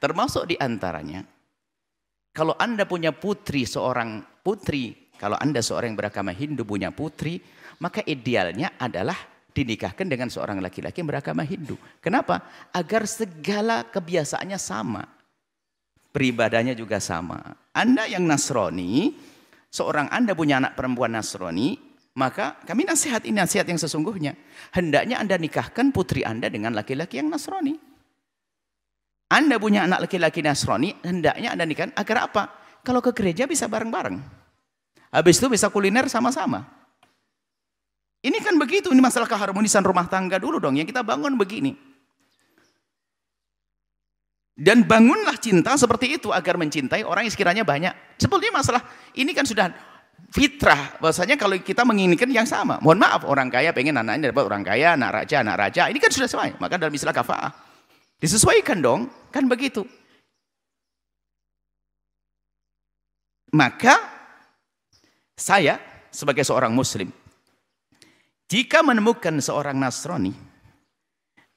termasuk diantaranya, kalau Anda punya putri, kalau Anda seorang yang beragama Hindu punya putri, maka idealnya adalah dinikahkan dengan seorang laki-laki yang beragama Hindu. Kenapa? Agar segala kebiasaannya sama. Peribadahnya juga sama. Anda yang Nasrani, seorang Anda punya anak perempuan Nasrani, maka kami nasihat ini nasihat yang sesungguhnya. Hendaknya Anda nikahkan putri Anda dengan laki-laki yang Nasrani. Anda punya anak laki-laki Nasrani, hendaknya Anda nikahkan agar apa? Kalau ke gereja bisa bareng-bareng. Habis itu bisa kuliner sama-sama. Ini kan begitu, ini masalah keharmonisan rumah tangga dulu dong, yang kita bangun begini. Dan bangunlah cinta seperti itu agar mencintai orang yang sekiranya banyak. Sebetulnya masalah ini kan sudah fitrah, bahwasanya kalau kita menginginkan yang sama. Mohon maaf, orang kaya pengen anaknya dapat orang kaya, anak raja, ini kan sudah sesuai. Maka dalam istilah kafa'ah disesuaikan dong, kan begitu. Maka saya sebagai seorang muslim, jika menemukan seorang Nasrani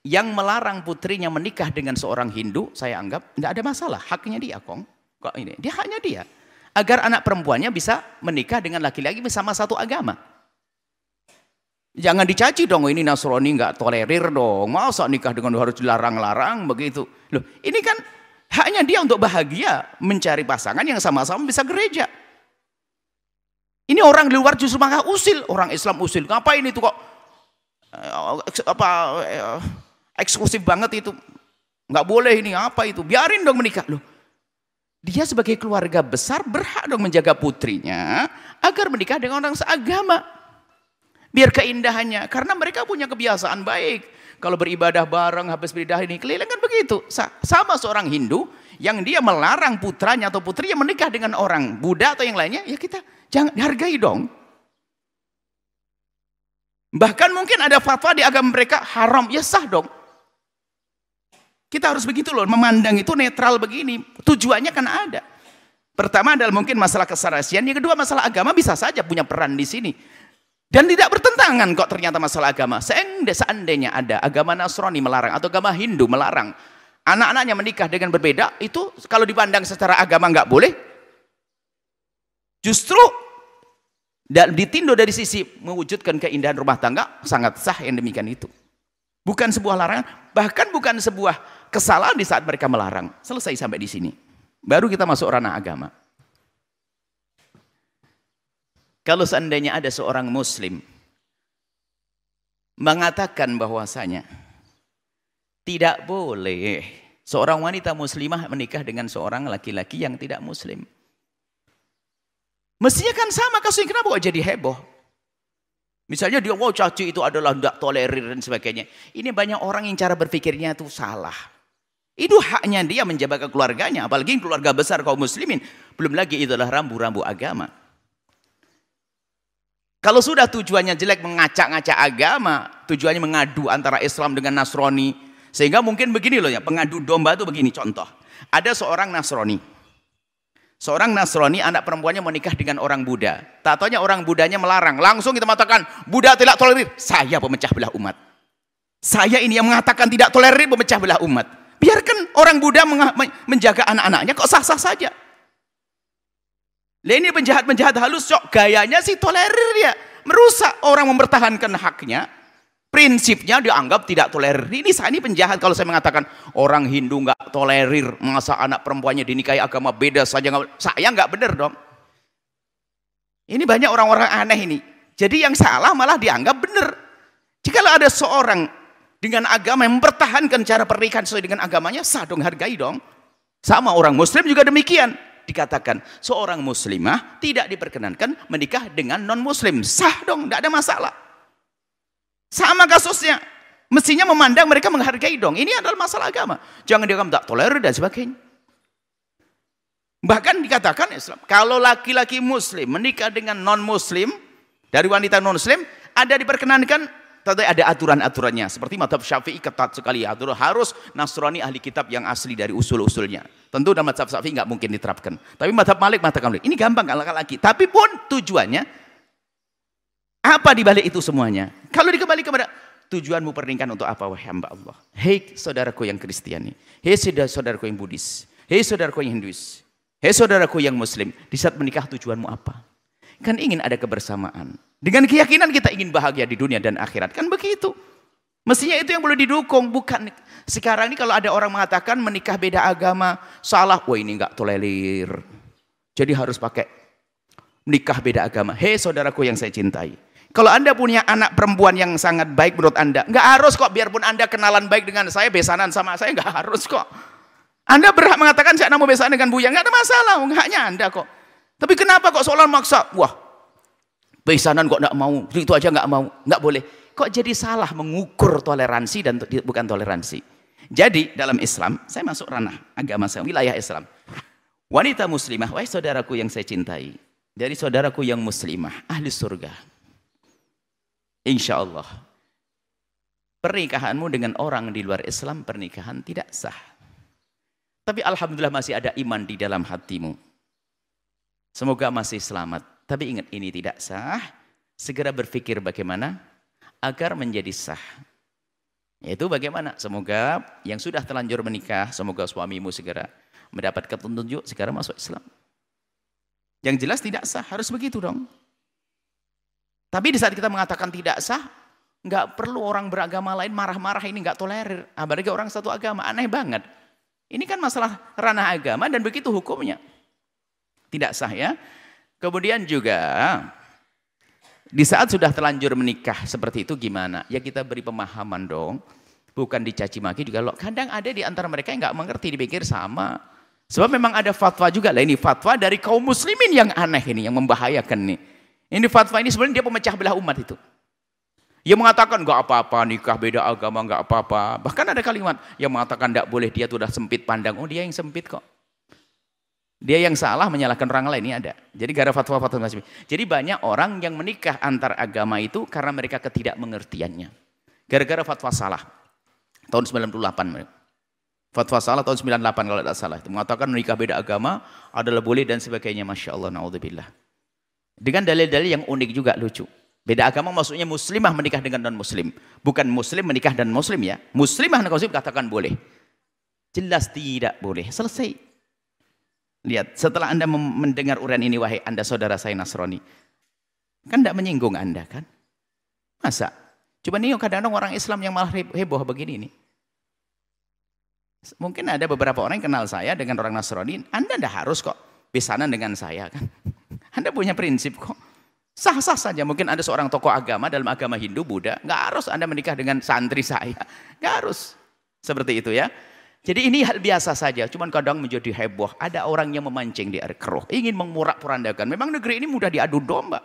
yang melarang putrinya menikah dengan seorang Hindu, saya anggap tidak ada masalah, haknya dia kok ini, dia haknya dia. Agar anak perempuannya bisa menikah dengan laki-laki bersama satu agama. Jangan dicaci dong, ini Nasrani nggak tolerir dong, masa nikah dengan harus dilarang-larang begitu. Loh, ini kan haknya dia untuk bahagia mencari pasangan yang sama-sama bisa gereja. Ini orang di luar justru malah usil, orang Islam usil. Ngapain itu kok eksklusif banget itu? Nggak boleh ini apa itu? Biarin dong menikah. Loh, dia sebagai keluarga besar berhak dong menjaga putrinya agar menikah dengan orang seagama. Biar keindahannya, karena mereka punya kebiasaan baik. Kalau beribadah bareng, habis beribadah ini keliling kan begitu. Sama seorang Hindu yang dia melarang putranya atau putrinya menikah dengan orang Buddha atau yang lainnya, ya kita jangan hargai dong. Bahkan mungkin ada fatwa di agama mereka haram, ya sah dong. Kita harus begitu loh, memandang itu netral begini. Tujuannya kan ada. Pertama adalah mungkin masalah keserasian, yang kedua masalah agama bisa saja punya peran di sini. Dan tidak bertentangan kok ternyata masalah agama. Seandainya ada agama Nasrani melarang atau agama Hindu melarang anak-anaknya menikah dengan berbeda, itu kalau dipandang secara agama nggak boleh. Justru ditinjau dari sisi mewujudkan keindahan rumah tangga, sangat sah yang demikian itu. Bukan sebuah larangan, bahkan bukan sebuah kesalahan di saat mereka melarang. Selesai sampai di sini. Baru kita masuk ranah agama. Kalau seandainya ada seorang muslim mengatakan bahwasanya tidak boleh seorang wanita muslimah menikah dengan seorang laki-laki yang tidak muslim. Mestinya kan sama kasusnya, kenapa kok jadi heboh? Misalnya dia, wow caci itu adalah tidak tolerir dan sebagainya. Ini banyak orang yang cara berpikirnya itu salah. Itu haknya dia menjaga keluarganya, apalagi keluarga besar kaum muslimin. Belum lagi itu adalah rambu-rambu agama. Kalau sudah tujuannya jelek mengacak-ngacak agama, tujuannya mengadu antara Islam dengan Nasrani, sehingga mungkin begini loh ya, pengadu domba itu begini contoh. Ada seorang Nasrani. Seorang Nasrani anak perempuannya menikah dengan orang Buddha. Tak taunya orang Buddhanya melarang. Langsung kita mengatakan Buddha tidak tolerir. Saya pemecah belah umat. Saya ini yang mengatakan tidak tolerir pemecah belah umat. Biarkan orang Buddha menjaga anak-anaknya kok sah-sah saja. Lah ini penjahat-penjahat halus kok gayanya sih tolerir dia. Merusak orang mempertahankan haknya. Prinsipnya dianggap tidak tolerir. Ini penjahat kalau saya mengatakan orang Hindu nggak tolerir. Masa anak perempuannya dinikahi agama beda saja. Saya nggak benar dong. Ini banyak orang-orang aneh ini. Jadi yang salah malah dianggap benar. Jika ada seorang dengan agama yang mempertahankan cara pernikahan sesuai dengan agamanya, sah dong, hargai dong. Sama orang Muslim juga demikian. Dikatakan seorang muslimah tidak diperkenankan menikah dengan non-muslim, sah dong, tidak ada masalah. Sama kasusnya, mestinya memandang mereka menghargai dong. Ini adalah masalah agama, jangan dianggap tak tolerir dan sebagainya. Bahkan dikatakan Islam, kalau laki-laki muslim menikah dengan non-muslim dari wanita non-muslim, ada diperkenankan. Tapi ada aturan-aturannya, seperti mazhab Syafi'i ketat sekali, harus Nasrani ahli kitab yang asli dari usul-usulnya. Tentu dalam mazhab Syafi'i nggak mungkin diterapkan. Tapi mazhab Malik mengatakan ini gampang laki-laki. Tapi pun tujuannya apa dibalik itu semuanya? Kalau dikembali kepada tujuanmu pernikahan untuk apa wahai hamba Allah? Hei saudaraku yang Kristiani, hei saudaraku yang Buddhis, hei saudaraku yang Hinduis, hei saudaraku yang Muslim, di saat menikah tujuanmu apa? Kan ingin ada kebersamaan. Dengan keyakinan kita ingin bahagia di dunia dan akhirat. Kan begitu. Mestinya itu yang boleh didukung. Bukan sekarang ini kalau ada orang mengatakan menikah beda agama salah. Wah ini enggak tolerir. Jadi harus pakai menikah beda agama. Hei saudaraku yang saya cintai. Kalau Anda punya anak perempuan yang sangat baik menurut Anda. Enggak harus kok. Biarpun Anda kenalan baik dengan saya. Besanan sama saya. Enggak harus kok. Anda berhak mengatakan saya mau besanan dengan Buya. Enggak ada masalah. Haknya Anda kok. Tapi kenapa kok seolah maksa? Wah besanan kok enggak mau. Itu aja enggak mau. Enggak boleh. Kok jadi salah mengukur toleransi dan bukan toleransi. Jadi dalam Islam, saya masuk ranah agama saya, wilayah Islam. Wanita muslimah, wahai saudaraku yang saya cintai. Dari saudaraku yang muslimah, ahli surga. Insya Allah. Pernikahanmu dengan orang di luar Islam, pernikahan tidak sah. Tapi alhamdulillah masih ada iman di dalam hatimu. Semoga masih selamat. Tapi ingat ini tidak sah. Segera berpikir bagaimana agar menjadi sah. Yaitu bagaimana? Semoga yang sudah terlanjur menikah, semoga suamimu segera mendapat petunjuk, segera masuk Islam. Yang jelas tidak sah, harus begitu dong. Tapi di saat kita mengatakan tidak sah, nggak perlu orang beragama lain marah-marah, ini nggak tolerir. Apalagi orang satu agama, aneh banget. Ini kan masalah ranah agama dan begitu hukumnya. Tidak sah ya. Kemudian juga di saat sudah terlanjur menikah seperti itu gimana? Ya kita beri pemahaman dong. Bukan dicaci maki juga. Kadang ada di antara mereka yang nggak mengerti, dipikir sama. Sebab memang ada fatwa juga lah. Ini fatwa dari kaum muslimin yang aneh ini, yang membahayakan nih. Ini fatwa ini sebenarnya dia pemecah belah umat itu. Dia mengatakan nggak apa-apa nikah beda agama nggak apa-apa. Bahkan ada kalimat yang mengatakan nggak boleh, dia tuh udah sempit pandang. Oh dia yang sempit kok. Dia yang salah menyalahkan orang lain, ini ada. Jadi gara fatwa-fatwa macam ini. Jadi banyak orang yang menikah antar agama itu karena mereka ketidakmengertiannya. Gara-gara fatwa salah. Tahun 98. Fatwa salah tahun 98 kalau tidak salah. Itu mengatakan menikah beda agama adalah boleh dan sebagainya. Masya Allah, na'udzubillah. Dengan dalil-dalil yang unik juga, lucu. Beda agama maksudnya muslimah menikah dengan non-muslim. Bukan muslim menikah dan muslim ya. Muslimah dan muslim katakan boleh. Jelas tidak boleh. Selesai. Lihat, setelah Anda mendengar uraian ini, wahai Anda saudara saya Nasrani, kan tidak menyinggung Anda kan? Masa? Cuma ini kadang-kadang orang Islam yang malah heboh begini nih. Mungkin ada beberapa orang yang kenal saya dengan orang Nasrani, Anda tidak harus kok besanan dengan saya kan? Anda punya prinsip kok. Sah-sah saja. Mungkin ada seorang tokoh agama dalam agama Hindu, Buddha, nggak harus Anda menikah dengan santri saya. Nggak harus. Seperti itu ya. Jadi ini hal biasa saja, cuman kadang menjadi heboh. Ada orang yang memancing di air keruh, ingin mengurak-porandakan. Memang negeri ini mudah diadu domba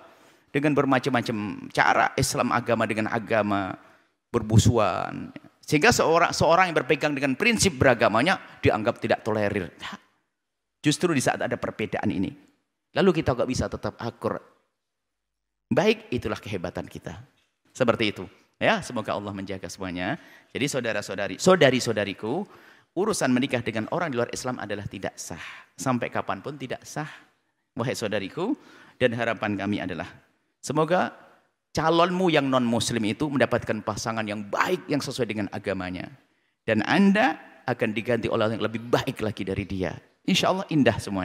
dengan bermacam-macam cara. Islam agama dengan agama berbusuan, sehingga seorang yang berpegang dengan prinsip beragamanya dianggap tidak tolerir. Justru di saat ada perbedaan ini, lalu kita nggak bisa tetap akur. Baik, itulah kehebatan kita. Seperti itu. Ya, semoga Allah menjaga semuanya. Jadi saudari-saudariku, urusan menikah dengan orang di luar Islam adalah tidak sah. Sampai kapanpun tidak sah. Wahai saudariku, dan harapan kami adalah semoga calonmu yang non-muslim itu mendapatkan pasangan yang baik, yang sesuai dengan agamanya. Dan Anda akan diganti oleh orang yang lebih baik lagi dari dia. Insya Allah indah semua.